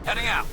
Heading out.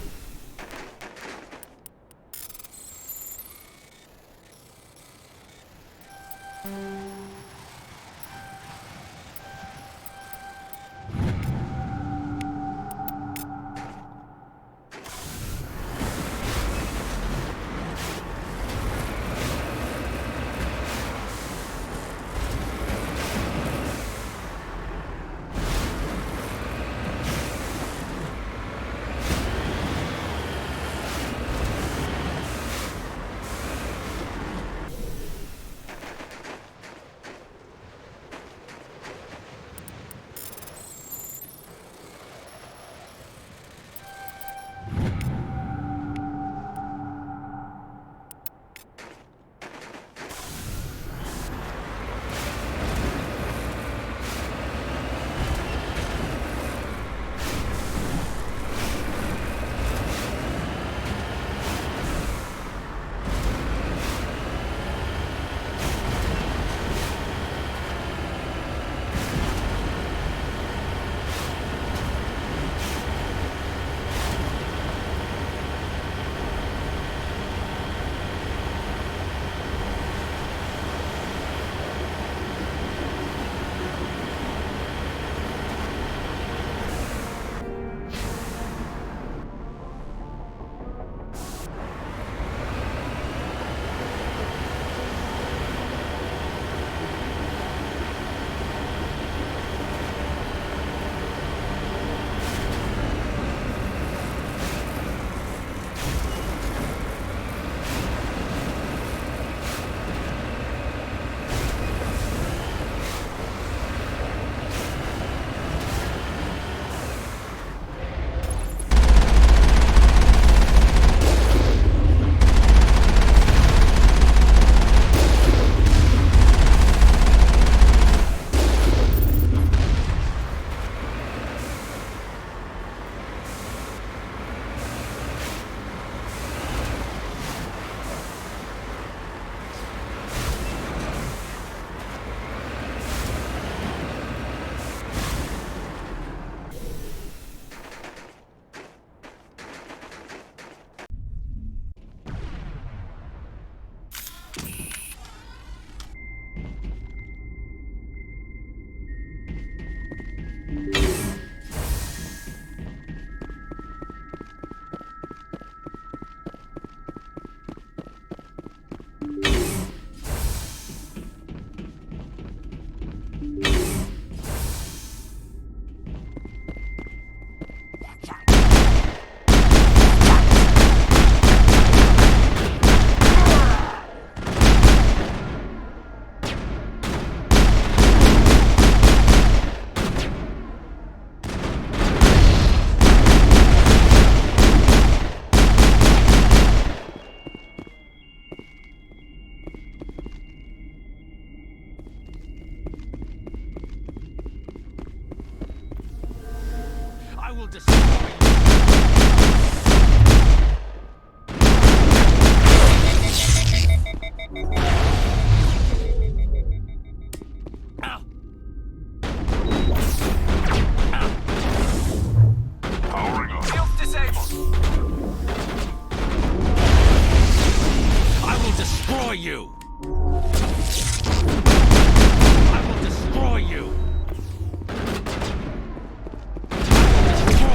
I will destroy you. Ow. Ow. Powering up. Shields disabled. I will destroy you. I will destroy you.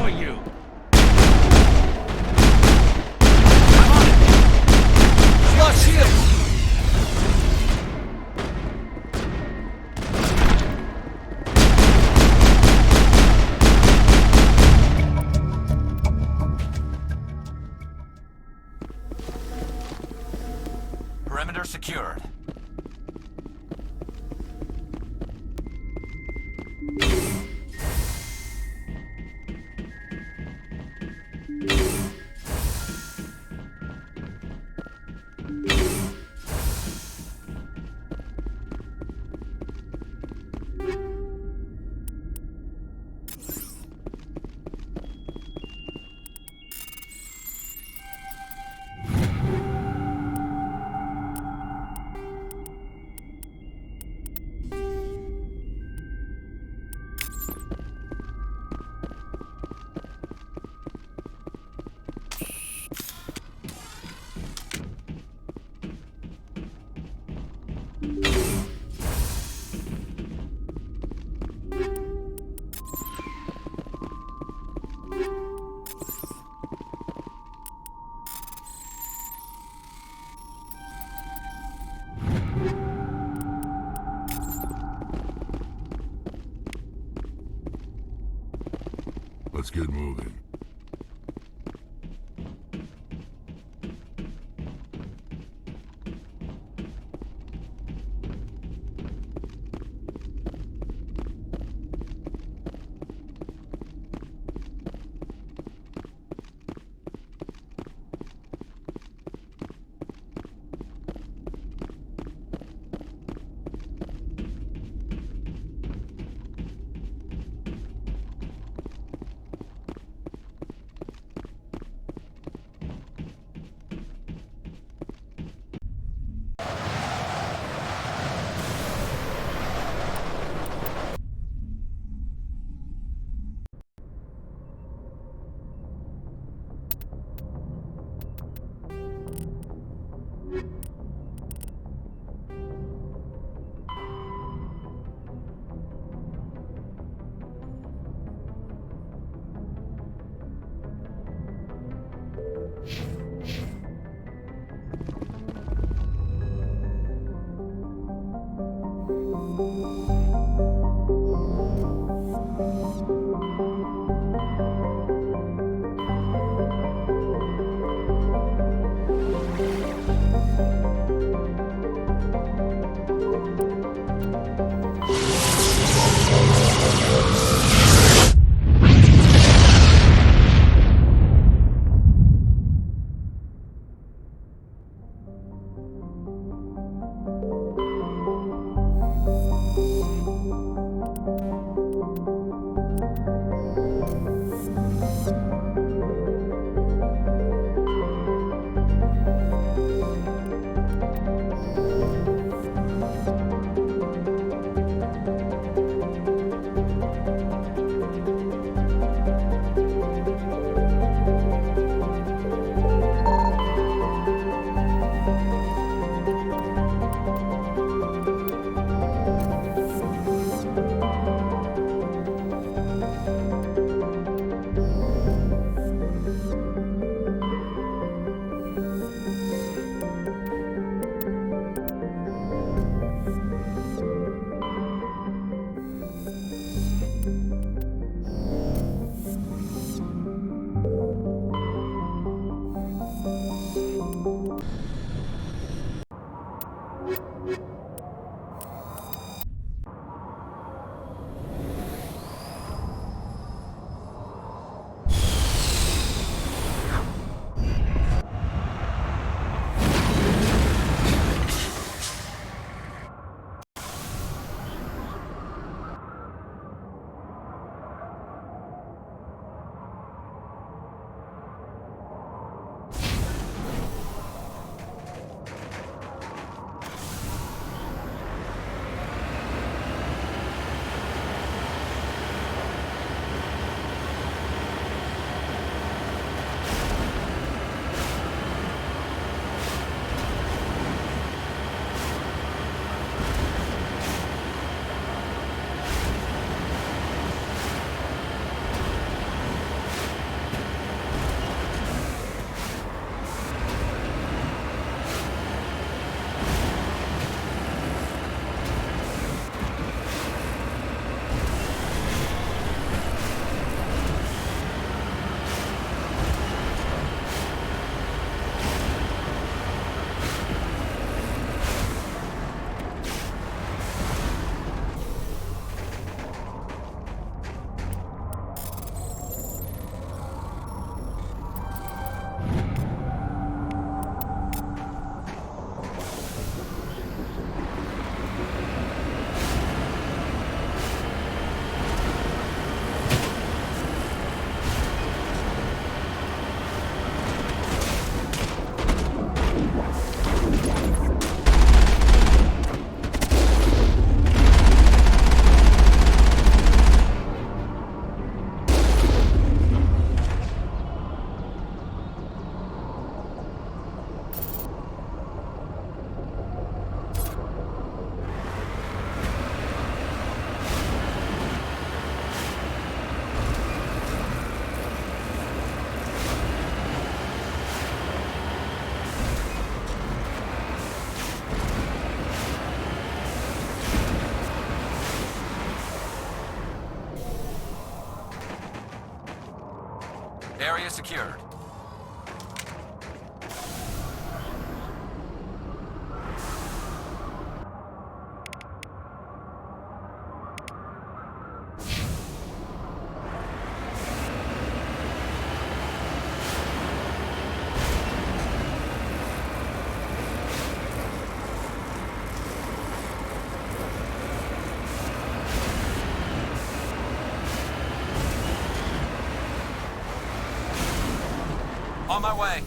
You. I'm on it. Flush shield. Perimeter secured. get moving. Area secured. On my way.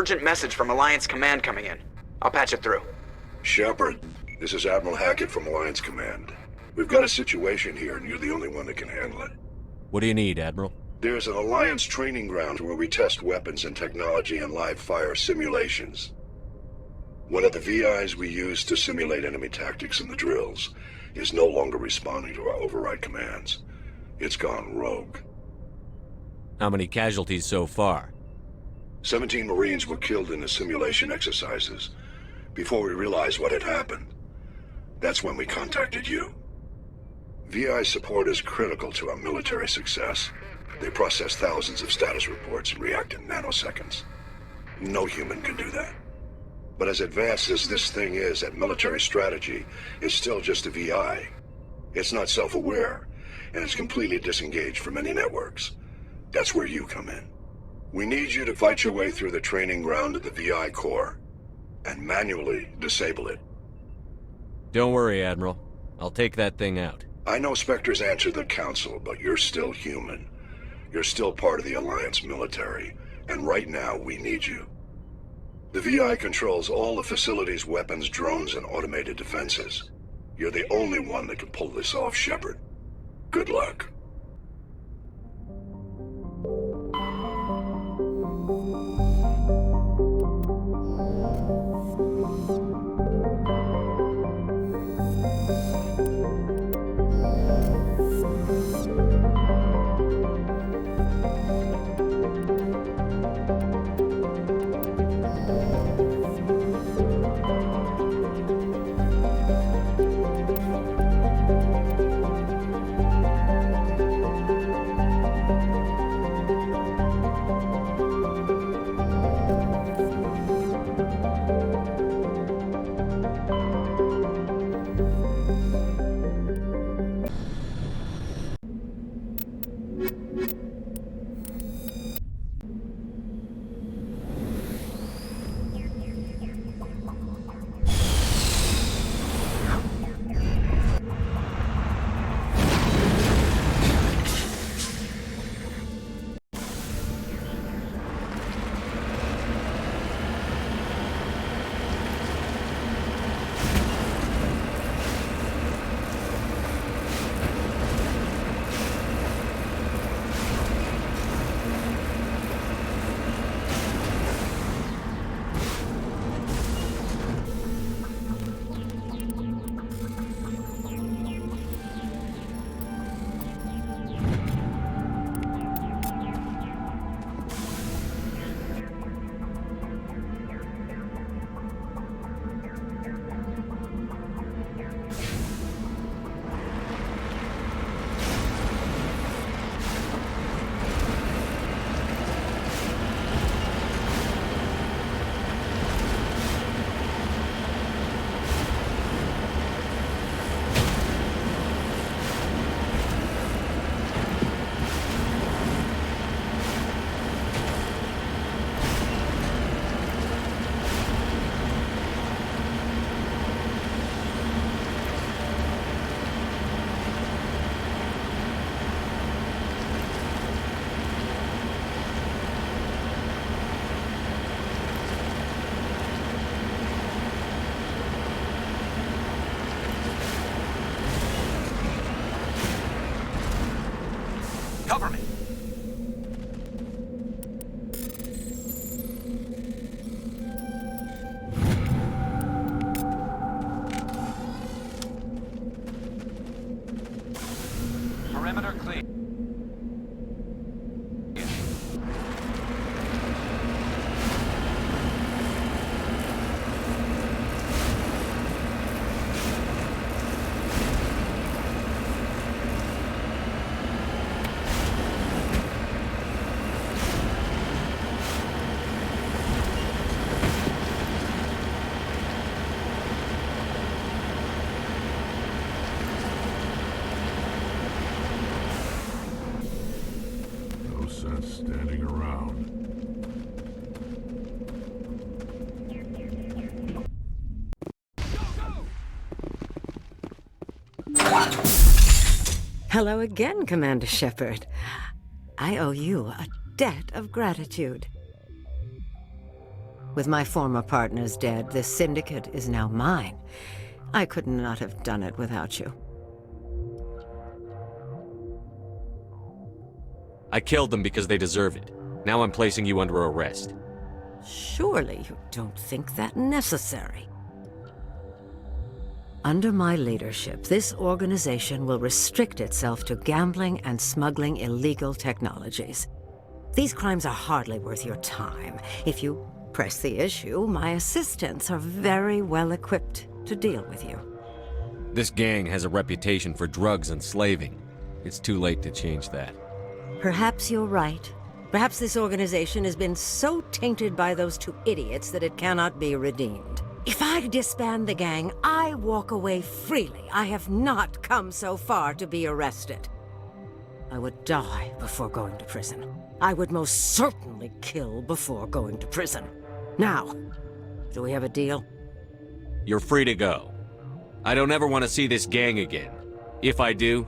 urgent message from Alliance Command coming in. I'll patch it through. Shepard, this is Admiral Hackett from Alliance Command. We've got a situation here, and you're the only one that can handle it. What do you need, Admiral? There's an Alliance training ground where we test weapons and technology in live-fire simulations. One of the VIs we use to simulate enemy tactics in the drills is no longer responding to our override commands. It's gone rogue. How many casualties so far? 17 Marines were killed in the simulation exercises before we realized what had happened. That's when we contacted you. VI support is critical to our military success. They process thousands of status reports and react in nanoseconds. No human can do that. But as advanced as this thing is at military strategy, it's still just a VI. It's not self-aware, and it's completely disengaged from any networks. That's where you come in. We need you to fight your way through the training ground of the VI core and manually disable it. Don't worry, Admiral. I'll take that thing out. I know Spectres answer the Council, but you're still human. You're still part of the Alliance military, and right now we need you. The VI controls all the facility's weapons, drones, and automated defenses. You're the only one that can pull this off, Shepard. Good luck. Cover me. Perimeter clear. No sense standing around. Hello again, Commander Shepard. I owe you a debt of gratitude. With my former partners dead, this syndicate is now mine. I could not have done it without you. I killed them because they deserve it. Now I'm placing you under arrest. Surely you don't think that necessary. Under my leadership, this organization will restrict itself to gambling and smuggling illegal technologies. These crimes are hardly worth your time. If you press the issue, my assistants are very well equipped to deal with you. This gang has a reputation for drugs and slaving. It's too late to change that. Perhaps you're right. Perhaps this organization has been so tainted by those two idiots that it cannot be redeemed. If I disband the gang, I walk away freely. I have not come so far to be arrested. I would die before going to prison. I would most certainly kill before going to prison. Now, do we have a deal? You're free to go. I don't ever want to see this gang again. If I do...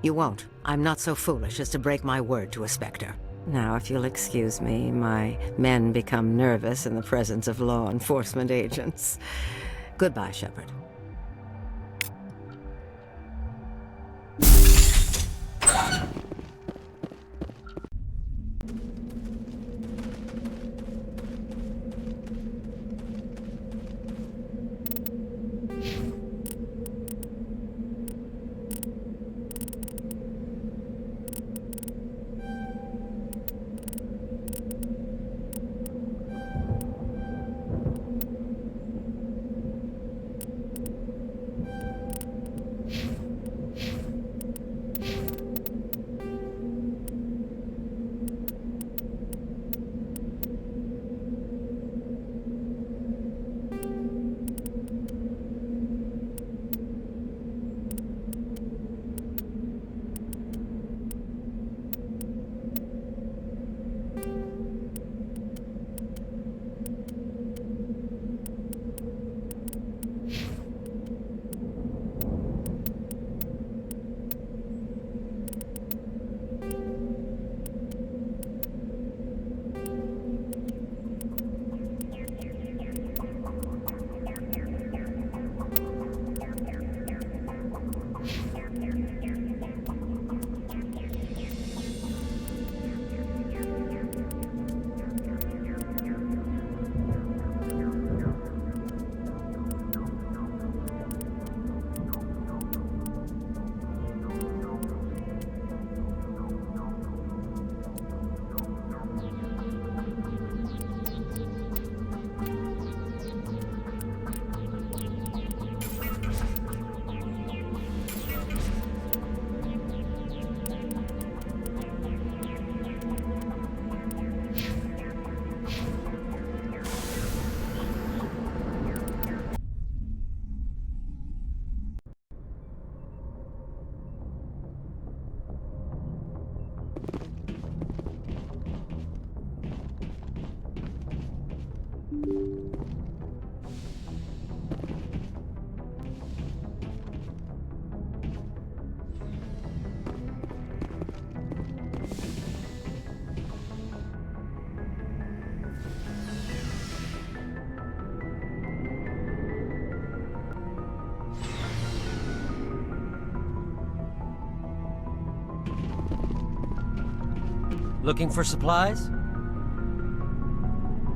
You won't. I'm not so foolish as to break my word to a Spectre. Now, if you'll excuse me, my men become nervous in the presence of law enforcement agents. Goodbye, Shepard. Looking for supplies?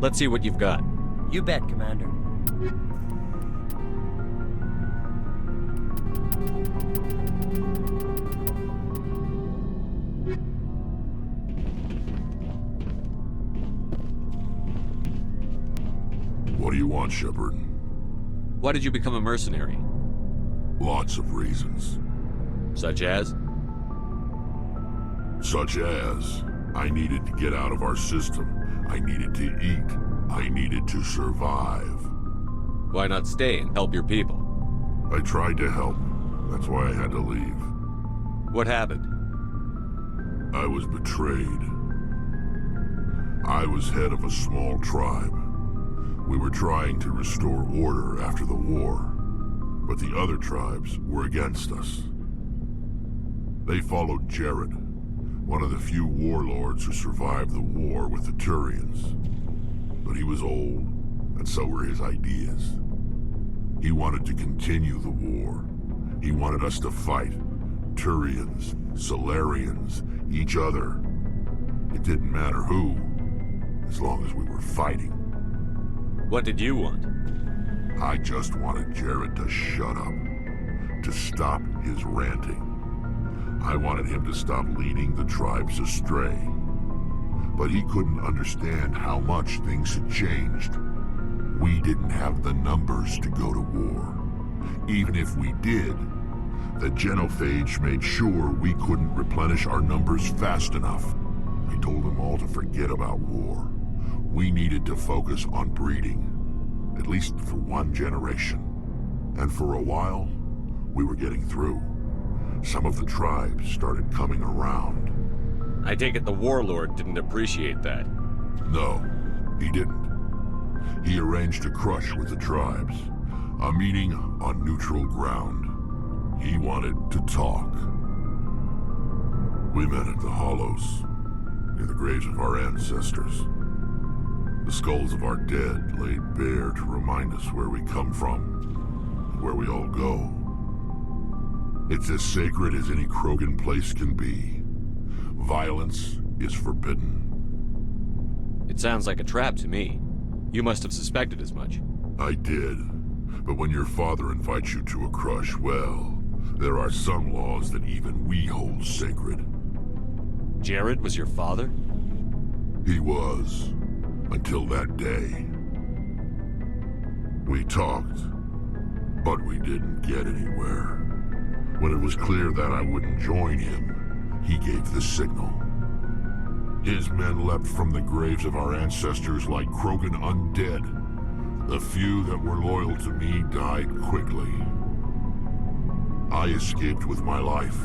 Let's see what you've got. You bet, Commander. What do you want, Shepard? Why did you become a mercenary? Lots of reasons. Such as? Such as, I needed to get out of our system. I needed to eat. I needed to survive. Why not stay and help your people? I tried to help. That's why I had to leave. What happened? I was betrayed. I was head of a small tribe. We were trying to restore order after the war, but the other tribes were against us. They followed Jared, one of the few warlords who survived the war with the Turians. But he was old, and so were his ideas. He wanted to continue the war. He wanted us to fight. Turians, Solarians, each other. It didn't matter who, as long as we were fighting. What did you want? I just wanted Jared to shut up, to stop his ranting. I wanted him to stop leading the tribes astray. But he couldn't understand how much things had changed. We didn't have the numbers to go to war. Even if we did, the genophage made sure we couldn't replenish our numbers fast enough. I told them all to forget about war. We needed to focus on breeding, at least for one generation. And for a while, we were getting through. Some of the tribes started coming around. I take it the warlord didn't appreciate that. No, he didn't. He arranged a crush with the tribes. A meeting on neutral ground. He wanted to talk. We met at the Hollows, near the graves of our ancestors. The skulls of our dead laid bare to remind us where we come from, and where we all go. It's as sacred as any Krogan place can be. Violence is forbidden. It sounds like a trap to me. You must have suspected as much. I did. But when your father invites you to a crush, well, there are some laws that even we hold sacred. Jared was your father? He was. Until that day. We talked, but we didn't get anywhere. When it was clear that I wouldn't join him, he gave the signal. His men leapt from the graves of our ancestors like Krogan undead. The few that were loyal to me died quickly. I escaped with my life,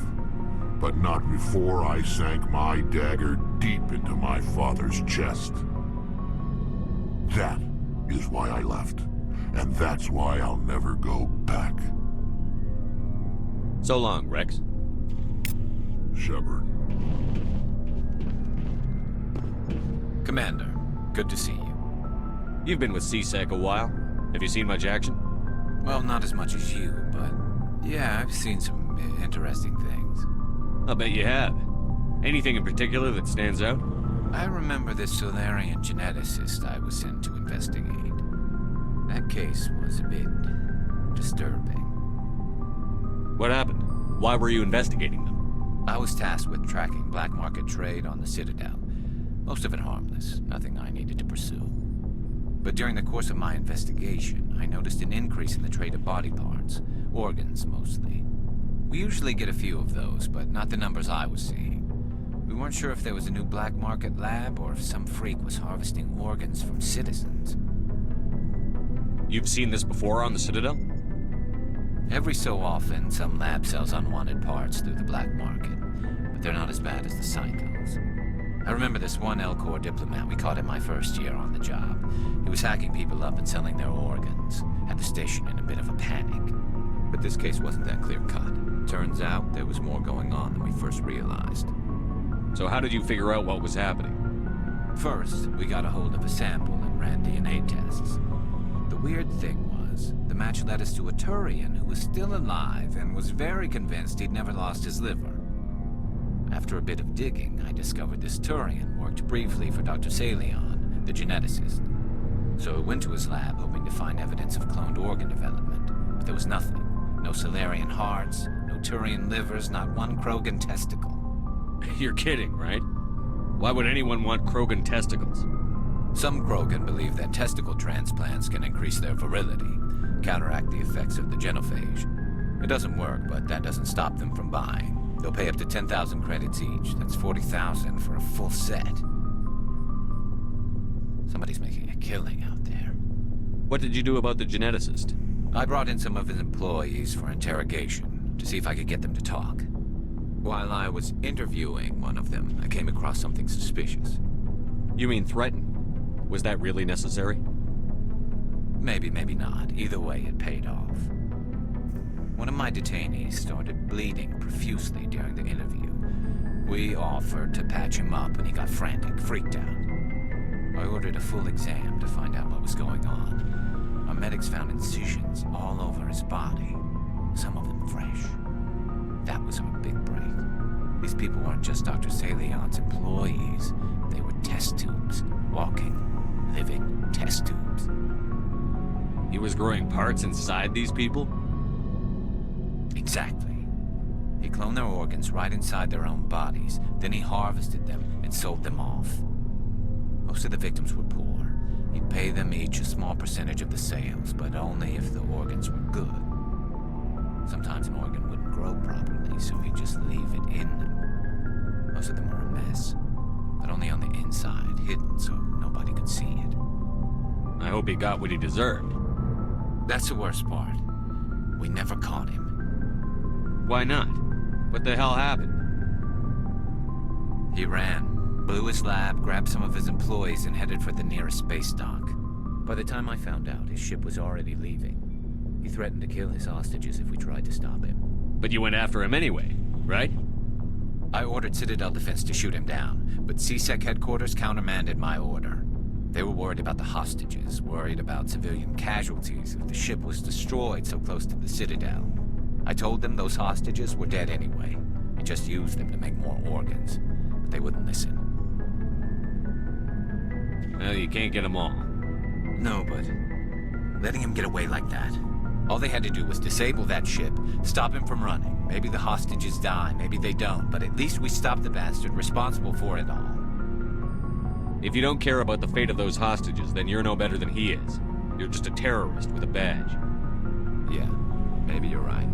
but not before I sank my dagger deep into my father's chest. That is why I left, and that's why I'll never go back. So long, Rex. Shepard. Commander, good to see you. You've been with CSEC a while. Have you seen much action? Well, not as much as you, but yeah, I've seen some interesting things. I'll bet you have. Anything in particular that stands out? I remember this Solarian geneticist I was sent to investigate. That case was a bit disturbing. What happened? Why were you investigating them? I was tasked with tracking black market trade on the Citadel. Most of it harmless, nothing I needed to pursue. But during the course of my investigation, I noticed an increase in the trade of body parts, organs mostly. We usually get a few of those, but not the numbers I was seeing. We weren't sure if there was a new black market lab or if some freak was harvesting organs from citizens. You've seen this before on the Citadel? Every so often, some lab sells unwanted parts through the black market, but they're not as bad as the psychos. I remember this one L-Corps diplomat we caught in my first year on the job. He was hacking people up and selling their organs. Had the station in a bit of a panic. But this case wasn't that clear-cut. Turns out there was more going on than we first realized. So how did you figure out what was happening? First, we got a hold of a sample and ran DNA tests. The weird thing was, the match led us to a Turian who was still alive and was very convinced he'd never lost his liver. After a bit of digging, I discovered this Turian worked briefly for Dr. Salion, the geneticist. So I went to his lab hoping to find evidence of cloned organ development, but there was nothing. No Solarian hearts, no Turian livers, not one Krogan testicle. You're kidding, right? Why would anyone want Krogan testicles? Some Krogan believe that testicle transplants can increase their virility, counteract the effects of the genophage. It doesn't work, but that doesn't stop them from buying. They'll pay up to 10,000 credits each. That's 40,000 for a full set. Somebody's making a killing out there. What did you do about the geneticist? I brought in some of his employees for interrogation, to see if I could get them to talk. While I was interviewing one of them, I came across something suspicious. You mean threaten? Was that really necessary? Maybe, maybe not. Either way, it paid off. One of my detainees started bleeding profusely during the interview. We offered to patch him up and he got frantic, freaked out. I ordered a full exam to find out what was going on. Our medics found incisions all over his body, some of them fresh. That was our big break. These people weren't just Dr. Salion's employees. They were test tubes. Walking, living test tubes. He was growing parts inside these people? Exactly. He cloned their organs right inside their own bodies. Then he harvested them and sold them off. Most of the victims were poor. He'd pay them each a small percentage of the sales, but only if the organs were good. Sometimes an organ wouldn't grow properly, so he'd just leave it in them. Most of them were a mess, but only on the inside, hidden so nobody could see it. I hope he got what he deserved. That's the worst part. We never caught him. Why not? What the hell happened? He ran, blew his lab, grabbed some of his employees, and headed for the nearest space dock. By the time I found out, his ship was already leaving. He threatened to kill his hostages if we tried to stop him. But you went after him anyway, right? I ordered Citadel Defense to shoot him down, but CSEC headquarters countermanded my order. They were worried about the hostages, worried about civilian casualties if the ship was destroyed so close to the Citadel. I told them those hostages were dead anyway. We just used them to make more organs, but they wouldn't listen. Well, you can't get them all. No, but letting him get away like that. All they had to do was disable that ship, stop him from running. Maybe the hostages die, maybe they don't, but at least we stopped the bastard responsible for it all. If you don't care about the fate of those hostages, then you're no better than he is. You're just a terrorist with a badge. Yeah, maybe you're right.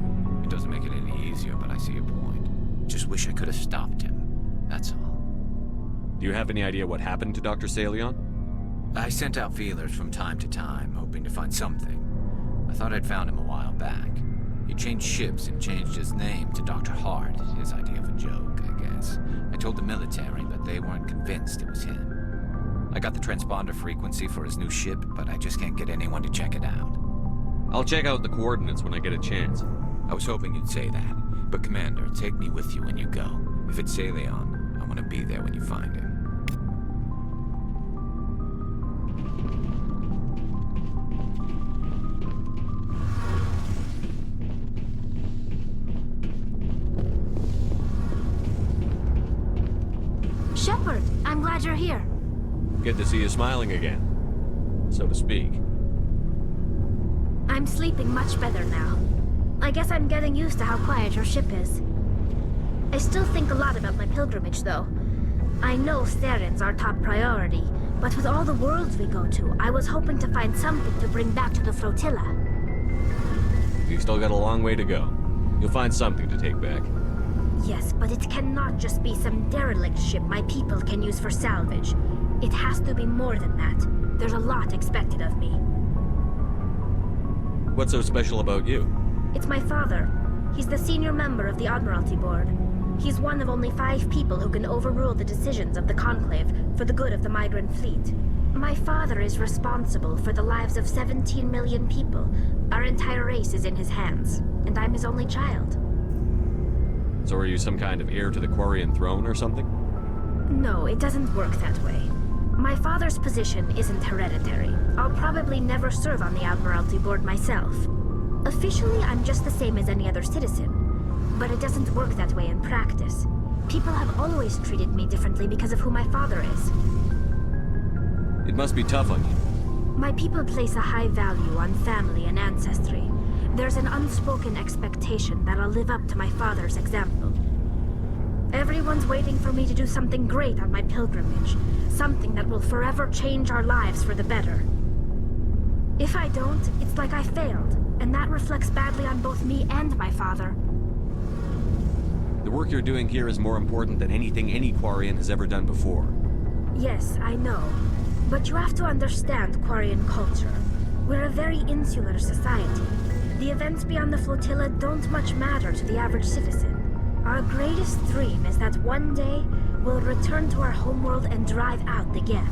It doesn't make it any easier, but I see your point. Just wish I could have stopped him. That's all. Do you have any idea what happened to Dr. Salion? I sent out feelers from time to time, hoping to find something. I thought I'd found him a while back. He changed ships and changed his name to Dr. Hart, his idea of a joke, I guess. I told the military, but they weren't convinced it was him. I got the transponder frequency for his new ship, but I just can't get anyone to check it out. I'll check out the coordinates when I get a chance. I was hoping you'd say that, but Commander, take me with you when you go. If it's Salion, I want to be there when you find him. Shepard, I'm glad you're here. Good to see you smiling again, so to speak. I'm sleeping much better now. I guess I'm getting used to how quiet your ship is. I still think a lot about my pilgrimage, though. I know Saren's our top priority, but with all the worlds we go to, I was hoping to find something to bring back to the flotilla. You've still got a long way to go. You'll find something to take back. Yes, but it cannot just be some derelict ship my people can use for salvage. It has to be more than that. There's a lot expected of me. What's so special about you? It's my father. He's the senior member of the Admiralty Board. He's one of only 5 people who can overrule the decisions of the Conclave for the good of the migrant fleet. My father is responsible for the lives of 17 million people. Our entire race is in his hands, and I'm his only child. So are you some kind of heir to the Quarian throne or something? No, it doesn't work that way. My father's position isn't hereditary. I'll probably never serve on the Admiralty Board myself. Officially, I'm just the same as any other citizen. But it doesn't work that way in practice. People have always treated me differently because of who my father is. It must be tough on you. My people place a high value on family and ancestry. There's an unspoken expectation that I'll live up to my father's example. Everyone's waiting for me to do something great on my pilgrimage. Something that will forever change our lives for the better. If I don't, it's like I failed, and that reflects badly on both me and my father. The work you're doing here is more important than anything any Quarian has ever done before. Yes, I know. But you have to understand Quarian culture. We're a very insular society. The events beyond the flotilla don't much matter to the average citizen. Our greatest dream is that one day we'll return to our homeworld and drive out the Geth.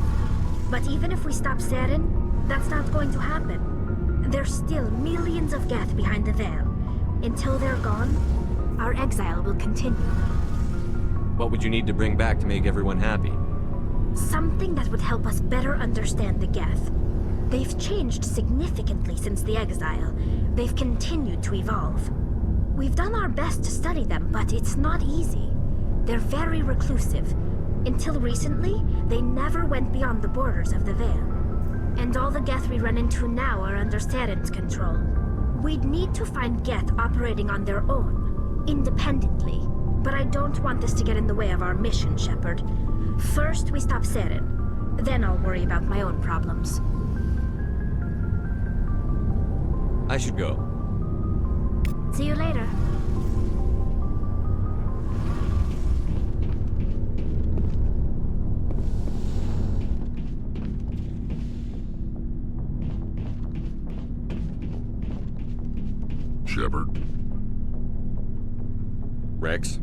But even if we stop Saren, that's not going to happen. There's still millions of Geth behind the veil. Until they're gone, our exile will continue. What would you need to bring back to make everyone happy? Something that would help us better understand the Geth. They've changed significantly since the exile. They've continued to evolve. We've done our best to study them, but it's not easy. They're very reclusive. Until recently, they never went beyond the borders of the Veil. And all the Geth we run into now are under Saren's control. We'd need to find Geth operating on their own, independently. But I don't want this to get in the way of our mission, Shepard. First, we stop Saren. Then I'll worry about my own problems. I should go. See you later. Shepard. Rex?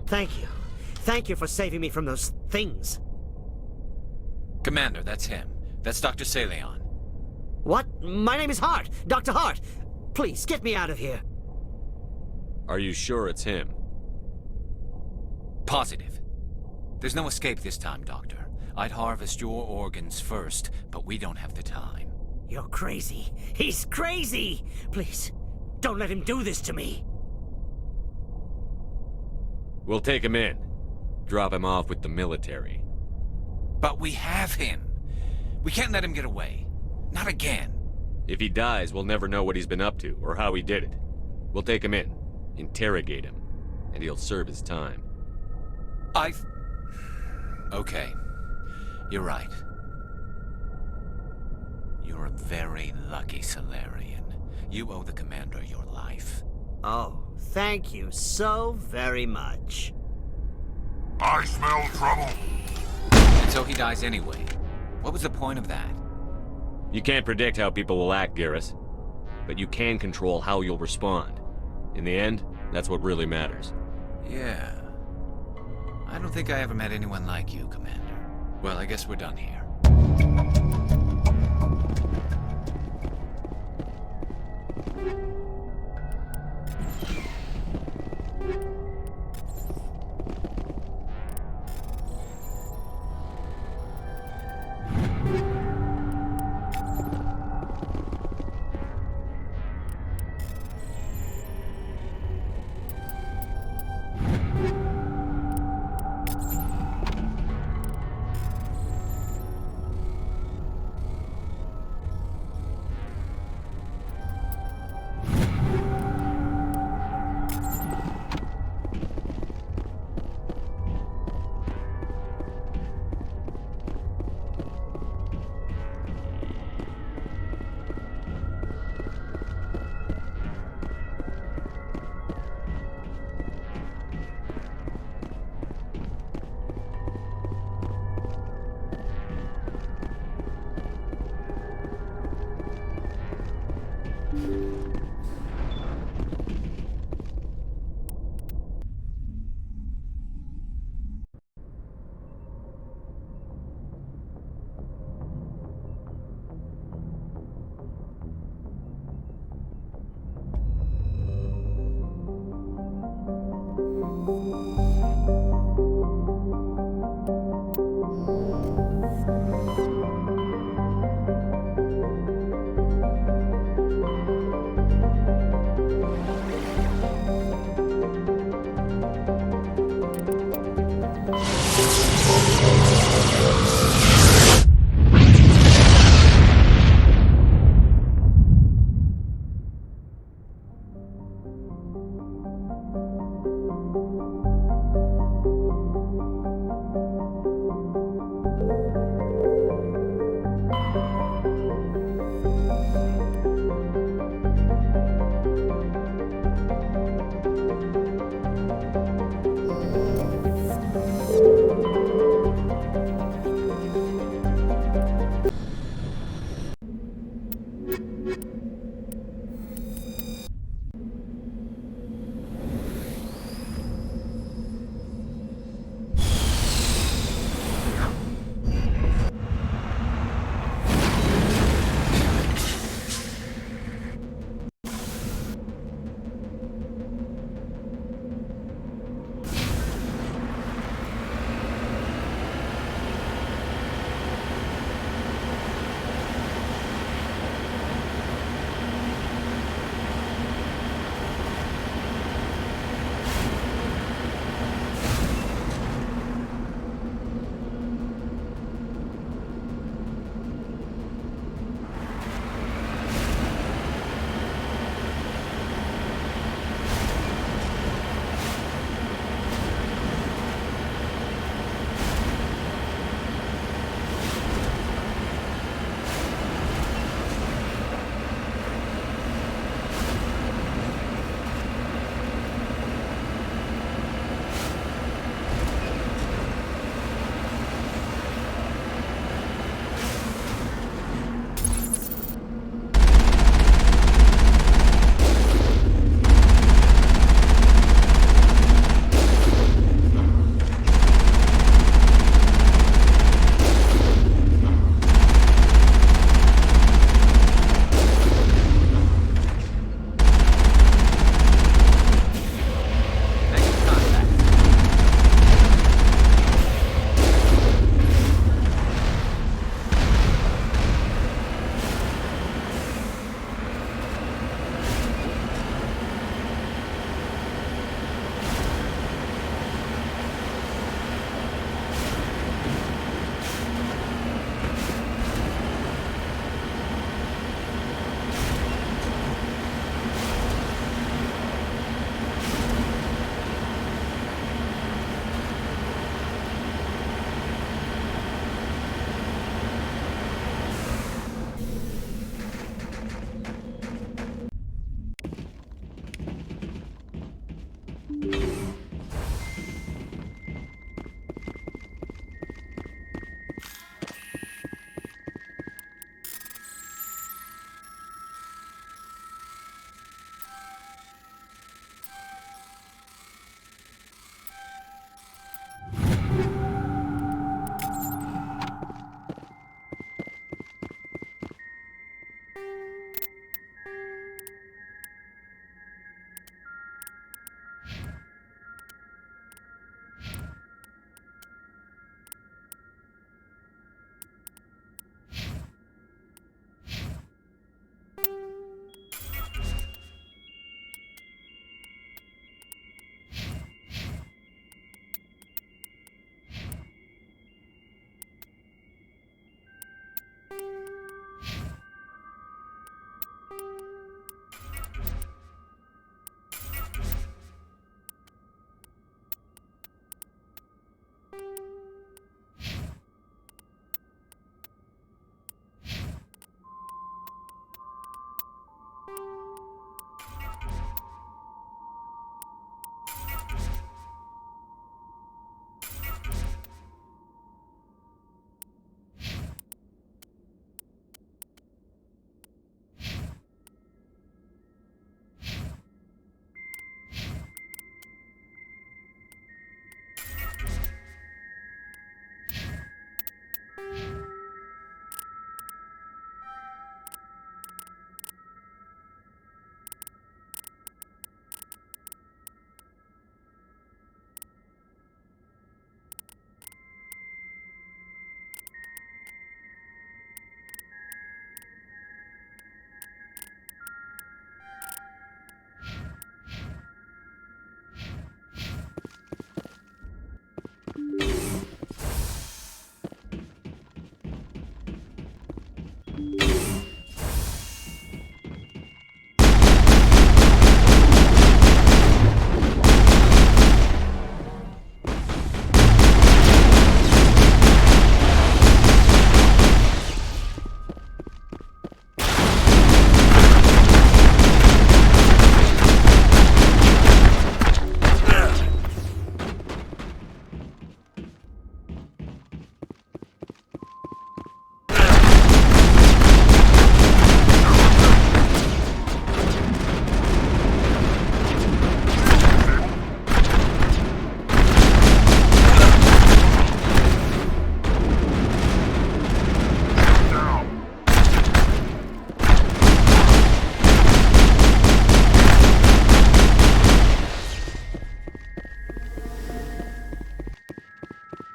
Thank you. Thank you for saving me from those things. Commander, that's him. That's Dr. Saleon. What? My name is Hart. Dr. Hart. Please, get me out of here. Are you sure it's him? Positive. There's no escape this time, Doctor. I'd harvest your organs first, but we don't have the time. You're crazy. He's crazy! Please, don't let him do this to me. We'll take him in. Drop him off with the military. But we have him. We can't let him get away. Not again. If he dies, we'll never know what he's been up to, or how he did it. We'll take him in, interrogate him, and he'll serve his time. Okay. You're right. You're a very lucky Solarian. You owe the Commander your life. Oh, thank you so very much. I smell trouble. And so he dies anyway. What was the point of that? You can't predict how people will act, Garrus. But you can control how you'll respond. In the end, that's what really matters. Yeah. I don't think I ever met anyone like you, Commander. Well, I guess we're done here.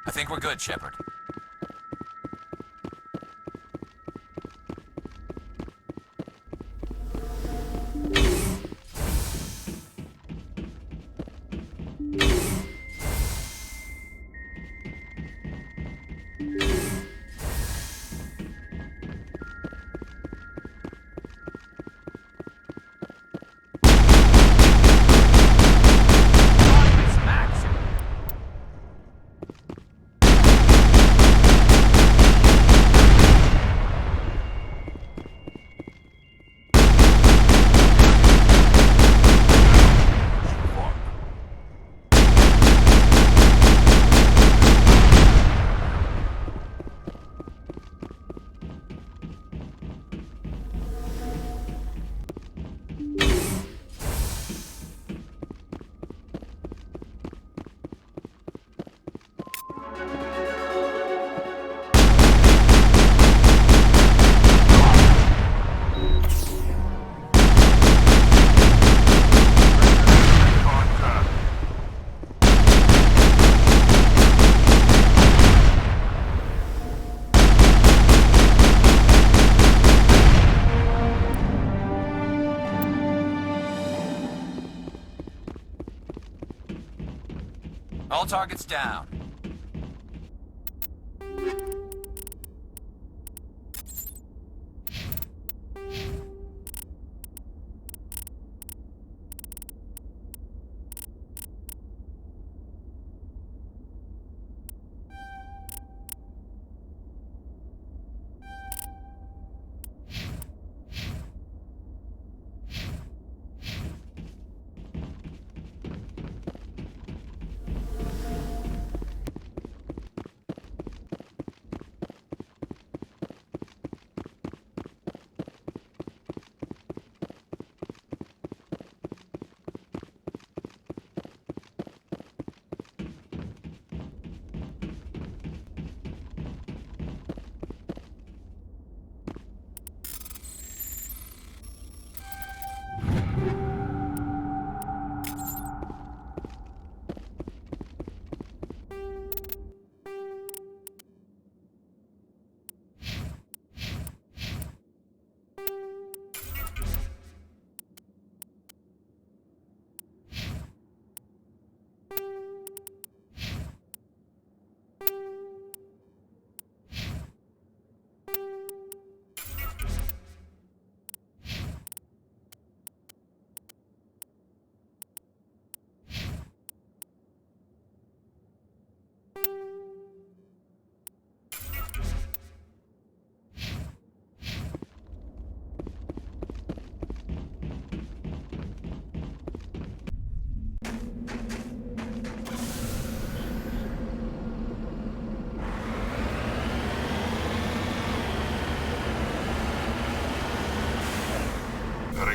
I think we're good, Shepard. All targets down.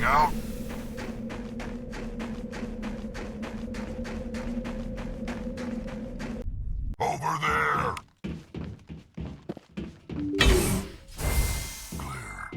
Going out. Over there. Clear.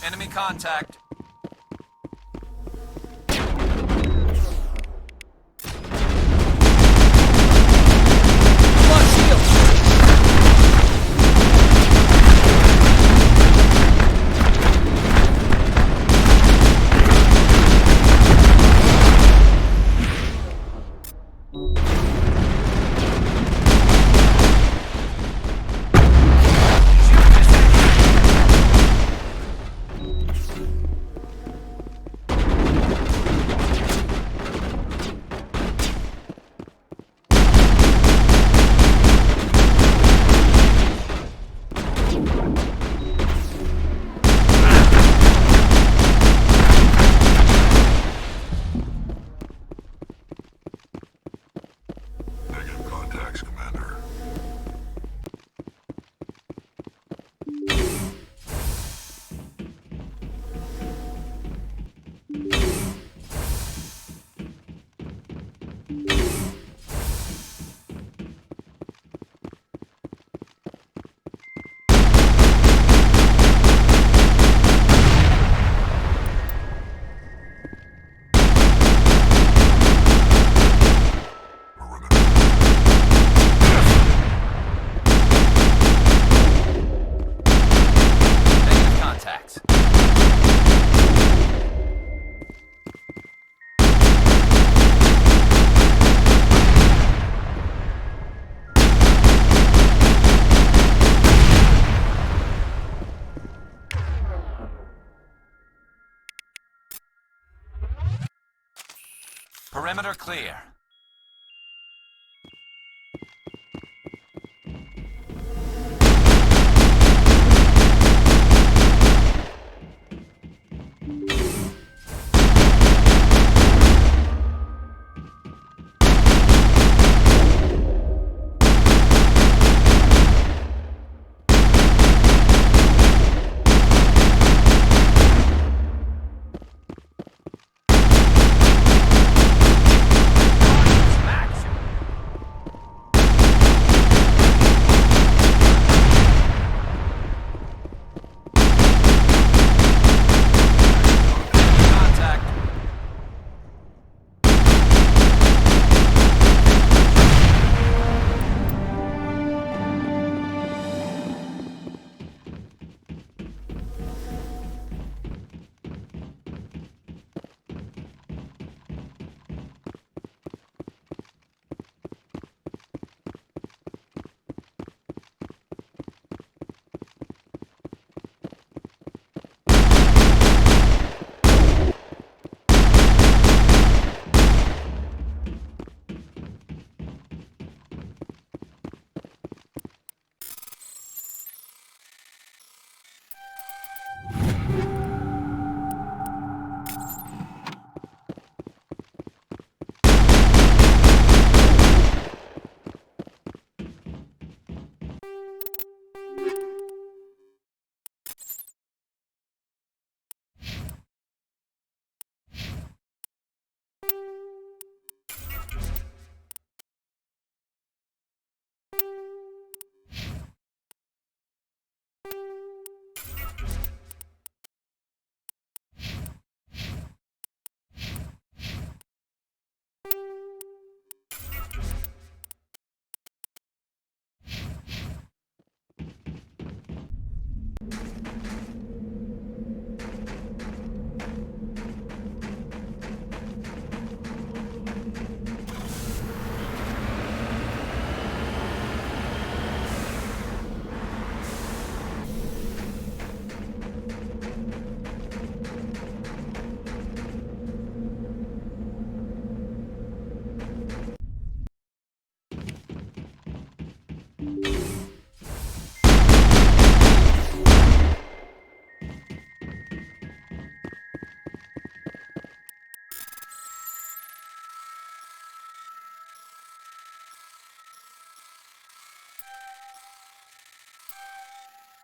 Enemy contact. Negative contacts, Commander. Negative contacts. Perimeter clear.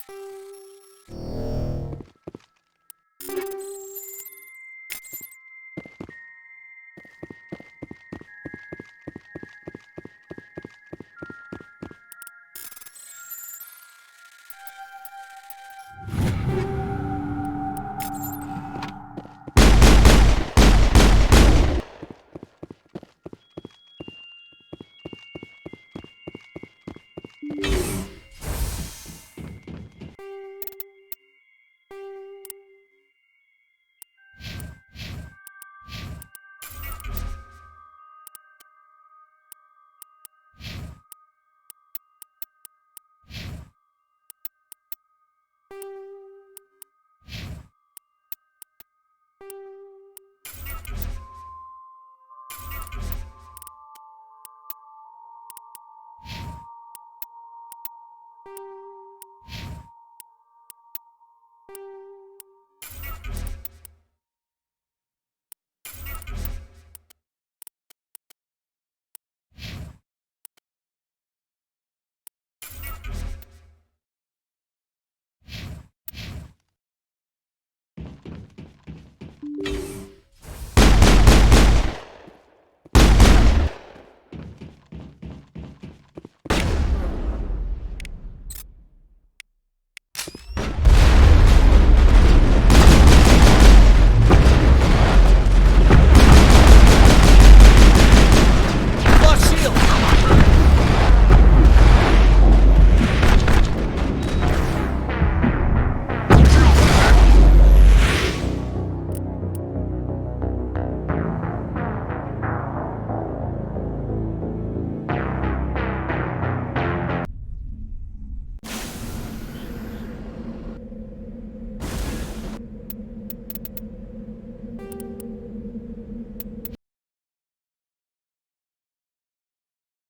you